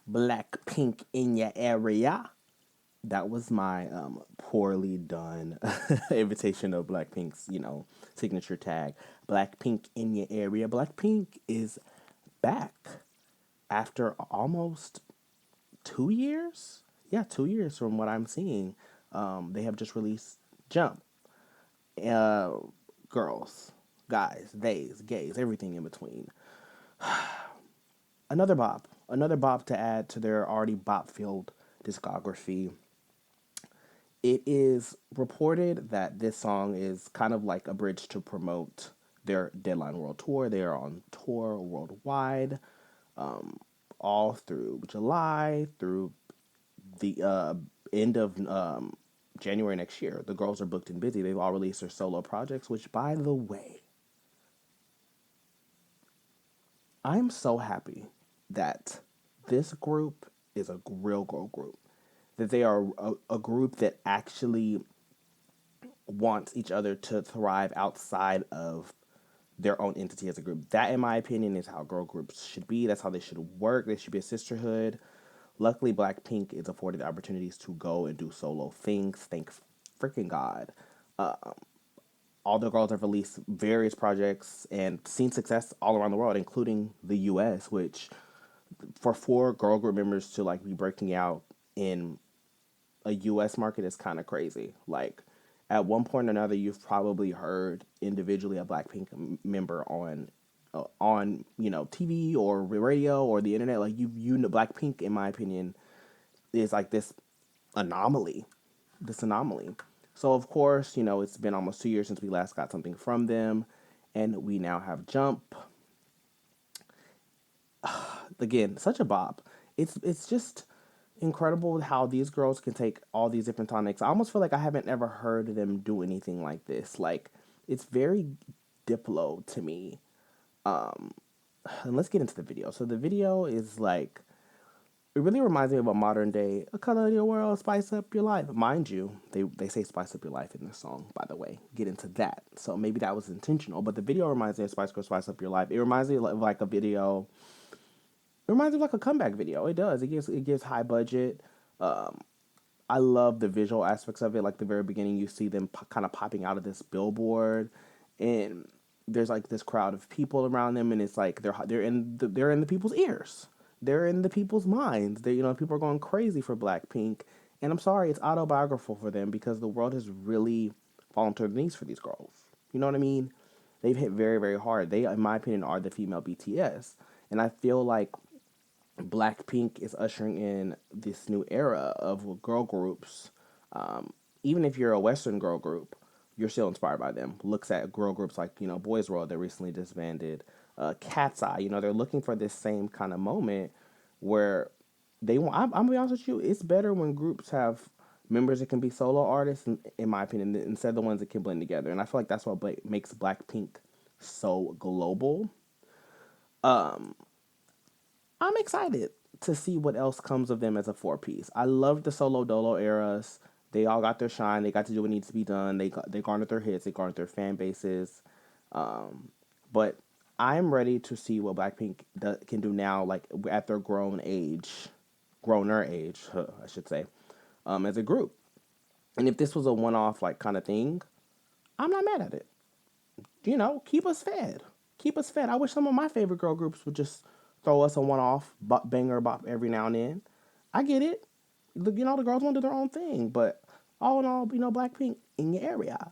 Blackpink in your area. That was my poorly done invitation of Blackpink's, signature tag. Blackpink in your area. Blackpink is back after almost 2 years. Yeah, 2 years from what I'm seeing. They have just released Jump. Uh, Girls, guys, theys, gays, everything in between. Another bop to add to their already bop-filled discography. It is reported that this song is kind of like a bridge to promote their Deadline World Tour. They are on tour worldwide, all through July, through the end of January next year. The girls are booked and busy. They've all released their solo projects, which, by the way, I'm so happy that this group is a real girl group. That they are a group that actually wants each other to thrive outside of their own entity as a group. That, in my opinion, is how girl groups should be. That's how they should work. They should be a sisterhood. Luckily, Blackpink is afforded the opportunities to go and do solo things. Thank freaking God. All the girls have released various projects and seen success all around the world, including the U.S., which for four girl group members to like be breaking out in a U.S. market is kind of crazy. Like at one point or another, you've probably heard individually a Blackpink member on TV or radio or the internet. Like you know, Blackpink, in my opinion, is like anomaly, this anomaly. So of course, it's been almost 2 years since we last got something from them, and we now have Jump. Again, such a bop. It's just incredible how these girls can take all these different tonics. I almost feel like I haven't ever heard them do anything like this. Like it's very Diplo to me. And let's get into the video. So the video is like it really reminds me of a modern day "A Color of Your World, Spice Up Your Life." Mind you, they say "Spice Up Your Life" in this song. By the way, get into that. So maybe that was intentional. But the video reminds me of "Spice Girl, Spice Up Your Life." It reminds me of like a video. It reminds me of like a comeback video. It does. It gives high budget. I love the visual aspects of it. Like the very beginning, you see them kind of popping out of this billboard, and there's like this crowd of people around them, and it's like they're in the people's ears, they're in the people's minds. People are going crazy for Blackpink, and I'm sorry, it's autobiographical for them because the world has really fallen to their knees for these girls. You know what I mean? They've hit very very hard. They, in my opinion, are the female BTS, and I feel like Blackpink is ushering in this new era of girl groups. Even if you're a Western girl group, you're still inspired by them. Looks at girl groups like Boys World that recently disbanded, Cat's Eye. They're looking for this same kind of moment where they want. I'm gonna be honest with you. It's better when groups have members that can be solo artists, in my opinion, instead of the ones that can blend together. And I feel like that's what makes Blackpink so global. I'm excited to see what else comes of them as a four piece. I love the solo dolo eras. They all got their shine. They got to do what needs to be done. They garnered their hits. They garnered their fan bases. But I'm ready to see what Blackpink can do now, like at their growner age, I should say, as a group. And if this was a one-off like kind of thing, I'm not mad at it. Keep us fed. Keep us fed. I wish some of my favorite girl groups would just throw us a one-off banger bop every now and then. I get it. The girls want to do their own thing, but all in all, Blackpink in your area.